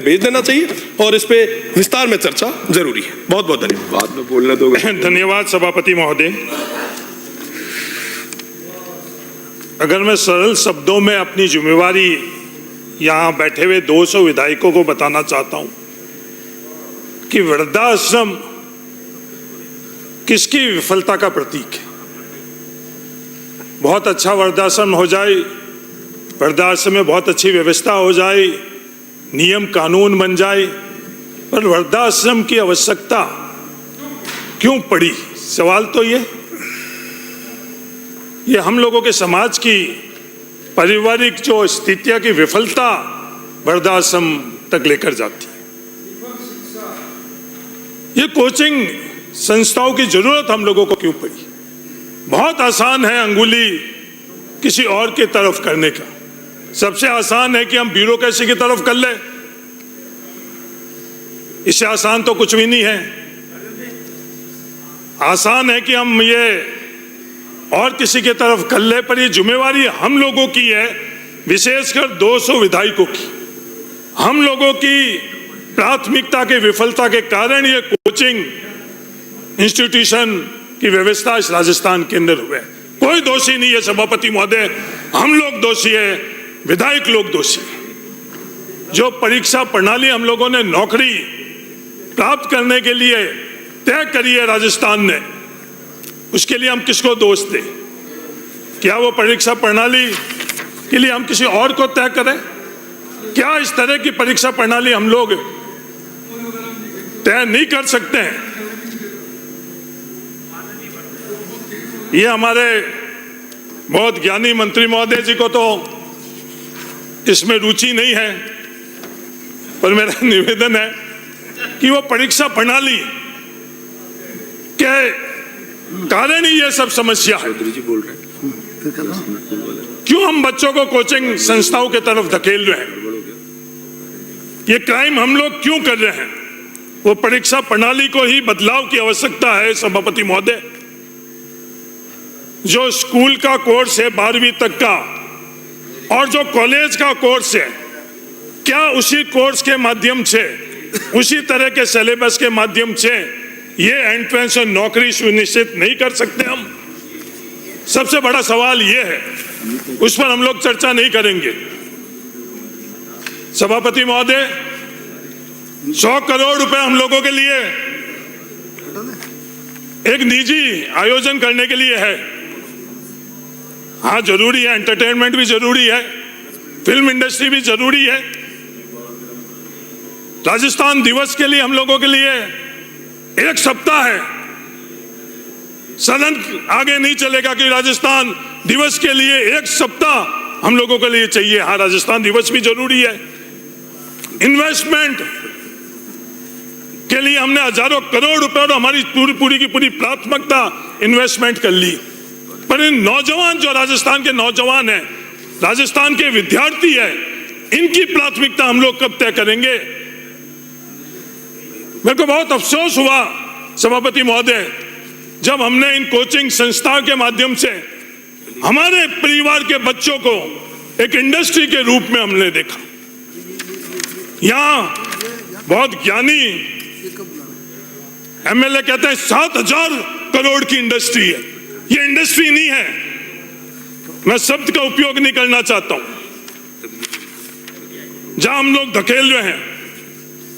भेज देना चाहिए और इस पे विस्तार में चर्चा जरूरी है। बहुत बहुत धन्यवाद। बाद में बोलने दो। धन्यवाद सभापति महोदय। अगर मैं सरल शब्दों में अपनी जिम्मेवारी यहाँ बैठे हुए 200 विधायकों को बताना चाहता हूँ कि वृद्धाश्रम किसकी विफलता का प्रतीक है। बहुत अच्छा वृद्धाश्रम हो जाए, वृद्धाश्रम में बहुत अच्छी व्यवस्था हो जाए, नियम कानून बन जाए, पर वृद्धाश्रम की आवश्यकता क्यों पड़ी? सवाल तो ये हम लोगों के समाज की पारिवारिक जो स्थितियां की विफलता वृद्धाश्रम तक लेकर जाती है। ये कोचिंग संस्थाओं की जरूरत हम लोगों को क्यों पड़ी? बहुत आसान है अंगुली किसी और की तरफ करने का। सबसे आसान है कि हम ब्यूरोक्रेसी की तरफ कर ले। इससे आसान तो कुछ भी नहीं है। आसान है कि हम ये और किसी की तरफ कर ले, पर ये जिम्मेवारी हम लोगों की है, विशेषकर 200 विधायकों की। हम लोगों की प्राथमिकता की विफलता के कारण ये कोचिंग इंस्टीट्यूशन की व्यवस्था इस राजस्थान के अंदर हुए। कोई दोषी नहीं है सभापति महोदय, हम लोग दोषी है, विधायक लोग दोषी। जो परीक्षा प्रणाली हम लोगों ने नौकरी प्राप्त करने के लिए तय करी है राजस्थान ने, उसके लिए हम किसको दोष दें? क्या वो परीक्षा प्रणाली के लिए हम किसी और को तय करें? क्या इस तरह की परीक्षा प्रणाली हम लोग तय नहीं कर सकते हैं? ये हमारे बहुत ज्ञानी मंत्री महोदय जी को तो इसमें रुचि नहीं है, पर मेरा निवेदन है कि वो परीक्षा प्रणाली के कारण ही ये सब समस्या है। बोल रहे हैं। क्यों हम बच्चों को कोचिंग संस्थाओं की तरफ धकेल रहे हैं? ये क्राइम हम लोग क्यों कर रहे हैं? वो परीक्षा प्रणाली को ही बदलाव की आवश्यकता है सभापति महोदय। जो स्कूल का कोर्स है 12वीं तक का और जो कॉलेज का कोर्स है, क्या उसी कोर्स के माध्यम से, उसी तरह के सिलेबस के माध्यम से ये एंट्रेंस और नौकरी सुनिश्चित नहीं कर सकते हम? सबसे बड़ा सवाल ये है, उस पर हम लोग चर्चा नहीं करेंगे। सभापति महोदय, 100 करोड़ रुपए हम लोगों के लिए एक निजी आयोजन करने के लिए है। हाँ, जरूरी है, एंटरटेनमेंट भी जरूरी है, फिल्म इंडस्ट्री भी जरूरी है। राजस्थान दिवस के लिए हम लोगों के लिए 1 सप्ताह है। सदन आगे नहीं चलेगा कि राजस्थान दिवस के लिए 1 सप्ताह हम लोगों के लिए चाहिए। हाँ, राजस्थान दिवस भी जरूरी है। इन्वेस्टमेंट के लिए हमने हजारों करोड़ रुपए और हमारी पूरी की पूरी प्राथमिकता इन्वेस्टमेंट कर ली, पर इन नौजवान, जो राजस्थान के नौजवान हैं, राजस्थान के विद्यार्थी हैं, इनकी प्राथमिकता हम लोग कब तय करेंगे? मेरे को बहुत अफसोस हुआ सभापति महोदय, जब हमने इन कोचिंग संस्थाओं के माध्यम से हमारे परिवार के बच्चों को एक इंडस्ट्री के रूप में हमने देखा। यहां बहुत ज्ञानी एमएलए कहते हैं 7,000 करोड़ की इंडस्ट्री है। ये इंडस्ट्री नहीं है, मैं शब्द का उपयोग नहीं करना चाहता हूं। जहां हम लोग धकेल रहे हैं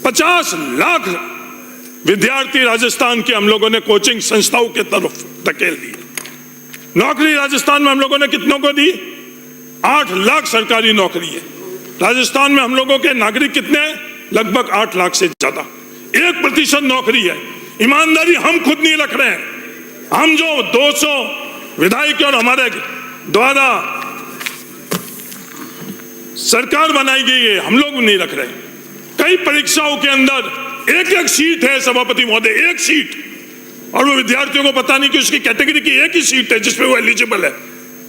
50 लाख विद्यार्थी राजस्थान के हम लोगों ने कोचिंग संस्थाओं के तरफ धकेल दी। नौकरी राजस्थान में हम लोगों ने कितनों को दी? 8 लाख सरकारी नौकरी है राजस्थान में। हम लोगों के नागरिक कितने हैं? लगभग 8 लाख से ज्यादा। 1% नौकरी है। ईमानदारी हम खुद नहीं रख रहे हैं। हम जो 200 विधायक और हमारे द्वारा सरकार बनाई गई है, हम लोग नहीं रख रहे। कई परीक्षाओं के अंदर एक सीट है सभापति महोदय, 1 सीट, और वो विद्यार्थियों को पता नहीं कि उसकी कैटेगरी की 1 ही सीट है जिसपे वो एलिजिबल है,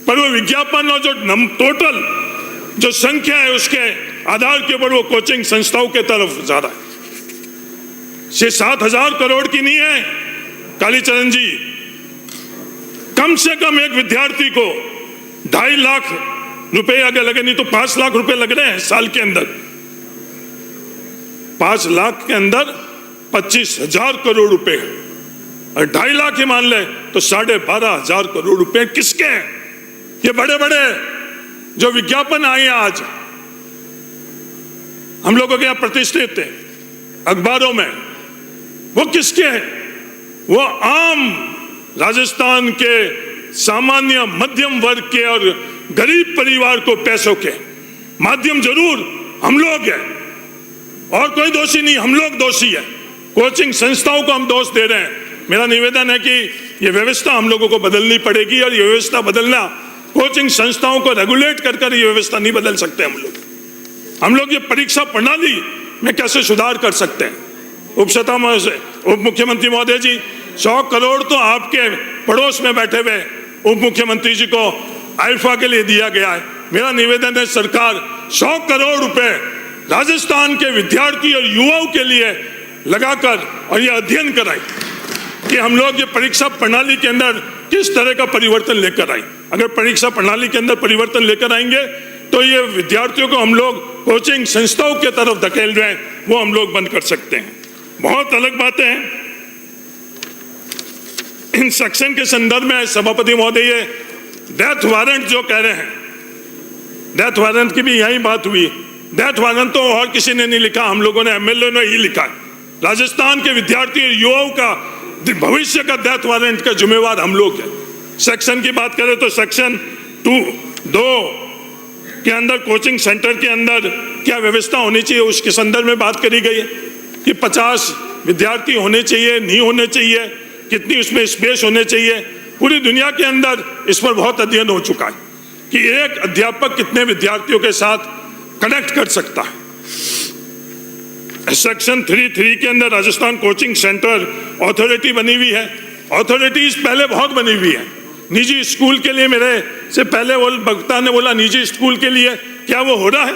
पर वो विज्ञापन और जो टोटल जो संख्या है उसके आधार के ऊपर वो कोचिंग संस्थाओं के तरफ जा रहा है। 7,000 करोड़ की नहीं है कालीचरण जी। कम से कम एक विद्यार्थी को 2.5 लाख रुपए आगे लगे, नहीं तो 5 लाख रुपए लग रहे हैं साल के अंदर। 5 लाख के अंदर 25,000 करोड़ रुपए है, और 2.5 लाख ही मान ले तो 12,500 करोड़ रुपए किसके हैं? ये बड़े बड़े जो विज्ञापन आए हैं आज हम लोगों के यहाँ प्रतिष्ठित है अखबारों में, वो किसके हैं? वो आम राजस्थान के सामान्य मध्यम वर्ग के और गरीब परिवार को पैसों के माध्यम जरूर हम लोग हैं, और कोई दोषी नहीं, हम लोग दोषी है। कोचिंग संस्थाओं को हम दोष दे रहे हैं। मेरा निवेदन है कि ये व्यवस्था हम लोगों को बदलनी पड़ेगी, और ये व्यवस्था बदलना, कोचिंग संस्थाओं को रेगुलेट कर ये व्यवस्था नहीं बदल सकते हम लोग ये परीक्षा प्रणाली में कैसे सुधार कर सकते हैं? उप मुख्यमंत्री महोदय जी, 100 करोड़ तो आपके पड़ोस में बैठे हुए उप मुख्यमंत्री जी को आईफा के लिए दिया गया है। मेरा निवेदन है सरकार 100 करोड़ रुपए राजस्थान के विद्यार्थी और युवाओं के लिए लगाकर और ये अध्ययन कराए कि हम लोग ये परीक्षा प्रणाली के अंदर किस तरह का परिवर्तन लेकर आए। अगर परीक्षा प्रणाली के अंदर परिवर्तन लेकर आएंगे तो ये विद्यार्थियों को हम लोग कोचिंग संस्थाओं के तरफ धकेल रहे हैं, वो हम लोग बंद कर सकते हैं। बहुत अलग बातें हैं इन सेक्शन के संदर्भ में। सभापति महोदय, ये डेथ वारंट जो कह रहे हैं, डेथ वारंट की भी यही बात हुई। डेथ वारंट तो और किसी ने नहीं लिखा, हम लोगों ने एमएलए ने ही लिखा है। राजस्थान के विद्यार्थी और युवाओं का भविष्य का डेथ वारंट का जिम्मेवार हम लोग हैं। सेक्शन की बात करें तो सेक्शन 2 के अंदर कोचिंग सेंटर के अंदर क्या व्यवस्था होनी चाहिए उसके संदर्भ में बात करी गई है कि 50 विद्यार्थी होने चाहिए, नहीं होने चाहिए, कितनी उसमें स्पेस होने चाहिए। पूरी दुनिया के अंदर इस पर बहुत अध्ययन हो चुका है कि एक अध्यापक कितने विद्यार्थियों के साथ कनेक्ट कर सकता है। सेक्शन 3 के अंदर राजस्थान कोचिंग सेंटर अथॉरिटी बनी हुई है। अथॉरिटीज पहले बहुत बनी हुई है। निजी स्कूल के लिए, मेरे से पहले वो वक्ता ने बोला निजी स्कूल के लिए क्या वो हो रहा है?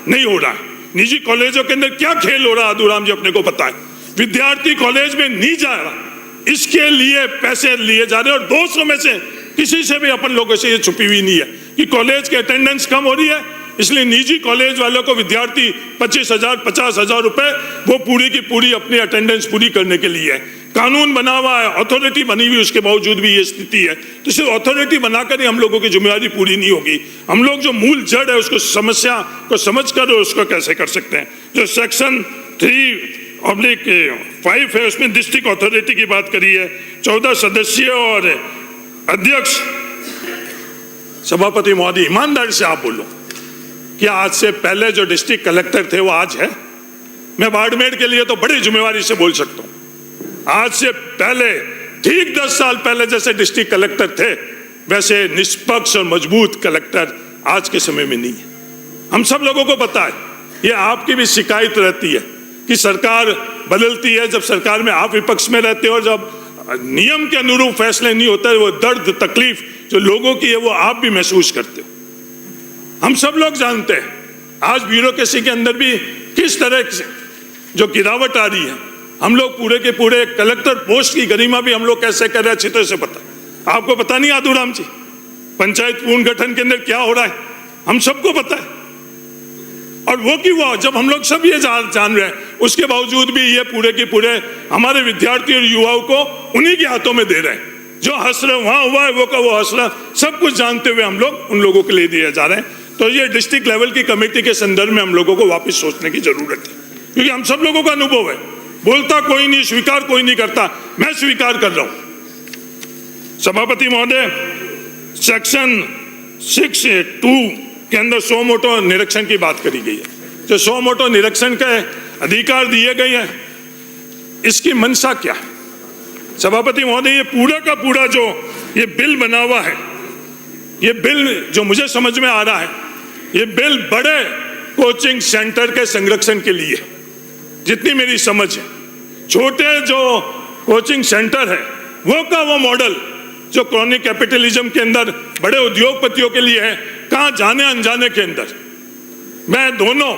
नहीं हो रहा है। निजी कॉलेजों के अंदर क्या खेल हो रहा है अधूराम जी अपने को पता है। विद्यार्थी कॉलेज में नहीं जा रहा, इसके लिए पैसे लिए जा रहे हैं, और 200 में से किसी से भी अपन लोगों से ये छुपी हुई नहीं है कि कॉलेज की अटेंडेंस कम हो रही है, इसलिए निजी कॉलेज वालों को विद्यार्थी 25,000 50,000 रुपए वो पूरी की पूरी अपनी अटेंडेंस पूरी करने के लिए है। कानून बना हुआ है, अथॉरिटी बनी हुई, उसके बावजूद भी ये स्थिति है। तो सिर्फ अथॉरिटी बनाकर ही हम लोगों की जिम्मेदारी पूरी नहीं होगी। हम लोग जो मूल जड़ है उसको, समस्या को समझकर उसको कैसे कर सकते हैं। जो सेक्शन 3/5 है उसमें डिस्ट्रिक्ट अथॉरिटी की बात करी है। 14 सदस्य और अध्यक्ष। सभापति महोदय, ईमानदारी से आप बोलो, क्या आज से पहले जो डिस्ट्रिक्ट कलेक्टर थे वो आज है? मैं बाड़मेर के लिए तो बड़ी जिम्मेवारी से बोल सकता हूँ। आज से पहले ठीक 10 साल पहले जैसे डिस्ट्रिक्ट कलेक्टर थे वैसे निष्पक्ष और मजबूत कलेक्टर आज के समय में नहीं है। हम सब लोगों को पता है, ये आपकी भी शिकायत रहती है कि सरकार बदलती है, जब सरकार में आप विपक्ष में रहते हो और जब नियम के अनुरूप फैसले नहीं होते, वो दर्द तकलीफ जो लोगों की है वो आप भी महसूस करते हो। हम सब लोग जानते हैं आज ब्यूरोक्रेसी के अंदर भी किस तरह से जो गिरावट आ रही है। हम लोग पूरे के पूरे कलेक्टर पोस्ट की गरिमा भी हम लोग कैसे कर रहे हैं अच्छी तरह से पता है। आपको पता नहीं आदूराम जी, पंचायत पुनर्गठन के अंदर क्या हो रहा है हम सबको पता है। और वो की वो जब हम लोग सब ये जान रहे हैं, उसके बावजूद भी ये पूरे के पूरे हमारे विद्यार्थी और युवाओं को उन्हीं के हाथों में दे रहे हैं। जो हसर वहां हुआ है वो का वो हसरा, सब कुछ जानते हुए हम लोग उन लोगों के लिए दिए जा रहे हैं। तो ये डिस्ट्रिक्ट लेवल की कमेटी के संदर्भ में हम लोगों को वापस सोचने की जरूरत है, क्योंकि हम सब लोगों का अनुभव है। बोलता कोई नहीं, स्वीकार कोई नहीं करता, मैं स्वीकार कर रहा हूं। सभापति महोदय, सेक्शन 6(2) के अंदर सो मोटो निरीक्षण की बात करी गई है। जो सो मोटो निरीक्षण के अधिकार दिए गए हैं, इसकी मंशा क्या है? सभापति महोदय, ये पूरा का पूरा जो ये बिल बना हुआ है, ये बिल जो मुझे समझ में आ रहा है, ये बिल बड़े कोचिंग सेंटर के संरक्षण के लिए, जितनी मेरी समझ है। छोटे जो कोचिंग सेंटर है वो का वो मॉडल जो क्रॉनिक कैपिटलिज्म के अंदर बड़े उद्योगपतियों के लिए है, कहां जाने अनजाने के अंदर। मैं दोनों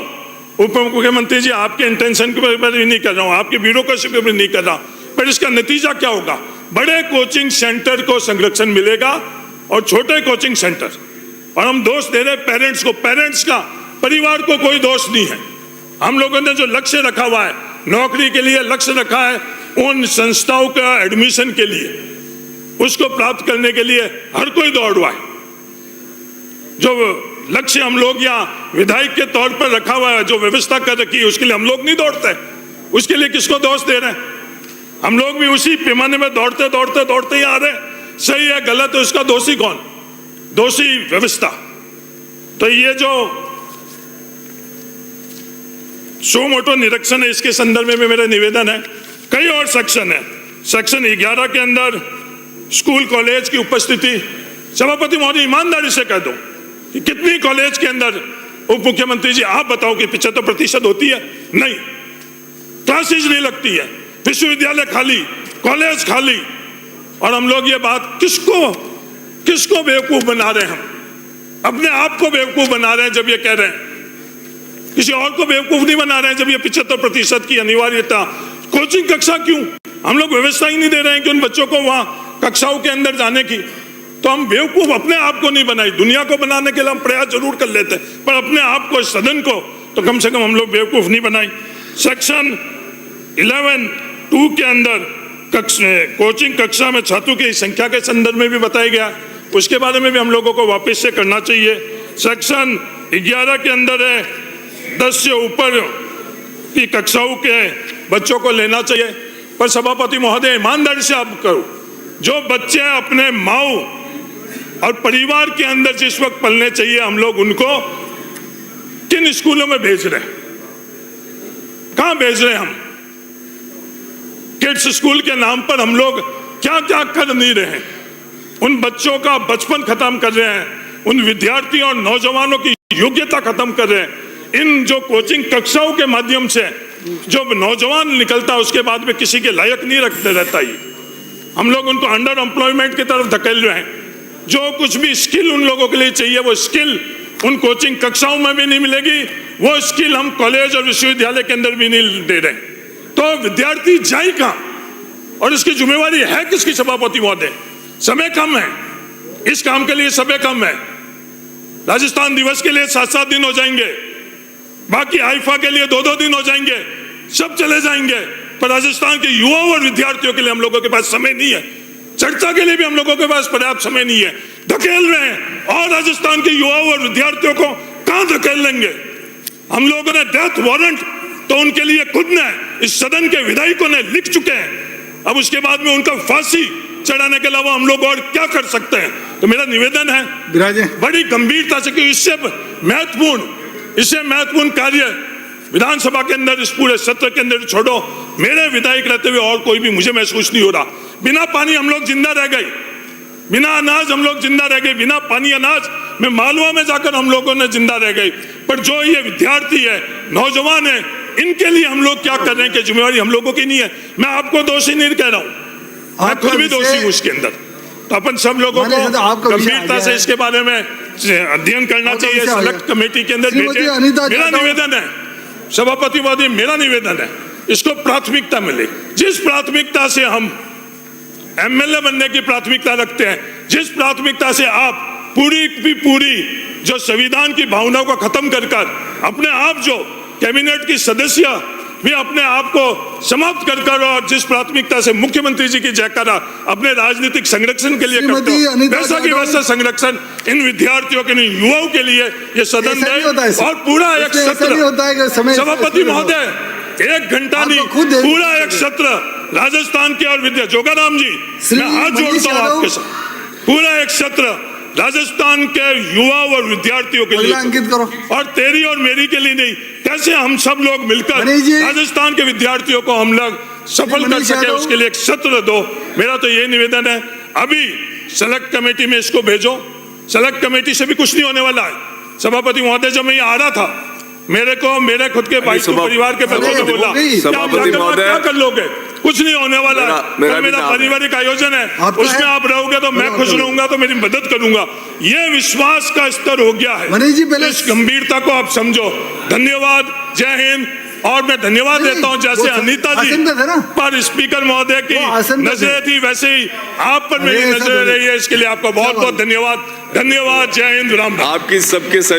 उप मुख्यमंत्री जी आपके इंटेंशन के ऊपर भी नहीं कर रहा हूं, आपके ब्यूरोक्रेसी पे भी नहीं कर रहा, पर इसका नतीजा क्या होगा? बड़े कोचिंग सेंटर को संरक्षण मिलेगा और छोटे कोचिंग सेंटर, और हम दोष दे रहे पेरेंट्स को। पेरेंट्स का, परिवार को कोई दोष नहीं है। हम लोगों ने जो लक्ष्य रखा हुआ है नौकरी के लिए लक्ष्य रखा है, उन संस्थाओं का एडमिशन के लिए, उसको प्राप्त करने के लिए हर कोई दौड़ रहा है। जो लक्ष्य हम लोग यहाँ विधायक के तौर पर रखा हुआ है, जो व्यवस्था कर रखी है, उसके लिए हम लोग नहीं दौड़ते। उसके लिए किसको दोष दे रहे हैं? हम लोग भी उसी पैमाने में दौड़ते दौड़ते दौड़ते ही आ रहे हैं। सही है गलत है, उसका दोषी कौन? दोषी व्यवस्था। तो ये जो सो मोटो निरीक्षण है, इसके संदर्भ में मेरा निवेदन है। कई और सेक्शन है, सेक्शन 11 के अंदर स्कूल कॉलेज की उपस्थिति, सभापति महोदय ईमानदारी से कह दो कि कितनी कॉलेज के अंदर, उप मुख्यमंत्री जी आप बताओ कि 75% होती है? नहीं, क्लासेज नहीं लगती है, विश्वविद्यालय खाली, कॉलेज खाली। और हम लोग ये बात किसको बेवकूफ बना रहे हैं? हम अपने आप को बेवकूफ बना रहे हैं जब ये कह रहे हैं, किसी और को बेवकूफ नहीं बना रहे हैं जब ये 75% की अनिवार्यता। कोचिंग कक्षा क्यों? हम लोग व्यवस्था ही नहीं दे रहे हैं कि उन बच्चों को वहां कक्षाओं के अंदर जाने की। तो हम बेवकूफ अपने आप को नहीं बनाई, दुनिया को बनाने के लिए हम प्रयास जरूर कर लेते हैं, पर अपने आप को, सदन को तो कम से कम हम लोग बेवकूफ नहीं बनाई। सेक्शन 11(2) के अंदर कोचिंग कक्षा में छात्रों की संख्या के संदर्भ में भी बताया गया, उसके बारे में भी हम लोगों को वापस से करना चाहिए। सेक्शन 11 के अंदर है 10 से ऊपर की कक्षाओं के बच्चों को लेना चाहिए। पर सभापति महोदय ईमानदारी से आप करो, जो बच्चे अपने माँ और परिवार के अंदर जिस वक्त पलने चाहिए, हम लोग उनको किन स्कूलों में भेज रहे हैं? कहां भेज रहे हैं हम? किड्स स्कूल के नाम पर हम लोग क्या क्या कर नहीं रहे हैं? उन बच्चों का बचपन खत्म कर रहे हैं, उन विद्यार्थियों और नौजवानों की योग्यता खत्म कर रहे हैं। इन जो कोचिंग कक्षाओं के माध्यम से जो नौजवान निकलता है, उसके बाद में किसी के लायक नहीं रखते रहता ही। हम लोग उनको अंडर एम्प्लॉयमेंट की तरफ धकेल रहे हैं। जो कुछ भी स्किल उन लोगों के लिए चाहिए, वो स्किल उन कोचिंग कक्षाओं में भी नहीं मिलेगी, वो स्किल हम कॉलेज और विश्वविद्यालय के अंदर भी नहीं दे रहे। तो विद्यार्थी जाए कहां? और इसकी जिम्मेवारी है किसकी? सभापति महोदय, समय कम है, इस काम के लिए समय कम है। राजस्थान दिवस के लिए 7-7 दिन हो जाएंगे, बाकी आईफा के लिए 2-2 दिन हो जाएंगे, सब चले जाएंगे, पर राजस्थान के युवाओं और विद्यार्थियों के लिए हम लोगों के पास समय नहीं है। चर्चा के लिए भी हम लोगों के पास पर्याप्त समय नहीं है, धकेल रहे हैं। और राजस्थान के युवाओं और विद्यार्थियों को कहां धकेल लेंगे? हम लोगों ने डेथ वारंट तो उनके लिए खुद ने, इस सदन के विधायकों ने लिख चुके हैं। अब उसके बाद में उनका फांसी चढ़ाने के अलावा हम लोग और क्या कर सकते हैं? तो मेरा निवेदन है बड़ी गंभीरता से कि इससे महत्वपूर्ण कार्य विधानसभा के अंदर, इस पूरे सत्र के अंदर छोड़ो। मेरे विधायक रहते हुए और कोई भी मुझे महसूस नहीं हो रहा। बिना पानी हम लोग जिंदा रह गए, बिना अनाज हम लोग जिंदा रह गए, बिना पानी अनाज में मालवा में जाकर हम लोगों ने जिंदा रह गए। पर जो ये विद्यार्थी है, नौजवान है, इनके लिए हम लोग क्या कर रहे हैं कि जिम्मेवारी हम लोगों की नहीं है। मैं आपको दोषी नहीं कह रहा हूं, मैं खुद भी दोषी हूं उसके अंदर। तो अपन सब लोगों को गंभीरता से इसके बारे में अध्ययन करना चाहिए, सेलेक्ट कमेटी के अंदर भेजे। मेरा निवेदन है सभापति महोदय, मेरा निवेदन है इसको प्राथमिकता मिले। जिस प्राथमिकता से हम एमएलए बनने की प्राथमिकता रखते हैं, जिस प्राथमिकता से आप पूरी जो संविधान की भावनाओं को खत्म कर अपने आप जो कैबिनेट की सदस्य भी अपने आप को समाप्त कर और जिस प्राथमिकता से मुख्यमंत्री जी की जयकारा अपने राजनीतिक संरक्षण के लिए करते हो, वैसा की वैसा संरक्षण इन विद्यार्थियों के लिए, युवाओं के लिए ये सदन है। और पूरा एक सत्र, सभापति महोदय, 1 घंटा नहीं, पूरा एक सत्र राजस्थान के और विद्या जोगाराम जी, मैं हाथ जोड़ता हूँ आपके साथ, पूरा एक सत्र राजस्थान के युवा और विद्यार्थियों के लिए अंकित करो, और तेरी और मेरी के लिए नहीं। कैसे हम सब लोग मिलकर राजस्थान के विद्यार्थियों को हम लोग सफल कर सके, उसके लिए एक सत्र दो। मेरा तो ये निवेदन है। अभी सेलेक्ट कमेटी में इसको भेजो, सेलेक्ट कमेटी से भी कुछ नहीं होने वाला है। सभापति महोदय, जब मैं यहाँ आ रहा था, मेरे खुद के भाई परिवार के बच्चों ने बोला क्या कर लोगे, कुछ नहीं होने वाला है, मेरा पारिवारिक आयोजन है, उसमें आप रहोगे तो मैं खुश रहूंगा, तो मेरी मदद करूंगा। ये विश्वास का स्तर हो गया है, इस गंभीरता को आप समझो। धन्यवाद, जय हिंद। और मैं धन्यवाद देता हूं, जैसे अनीता जी पर स्पीकर महोदय की नजरें थी, वैसे ही आप पर मेरी नजरें रही है, इसके लिए आपका बहुत बहुत धन्यवाद। धन्यवाद, जय हिंद, राम राम। आपकी सबके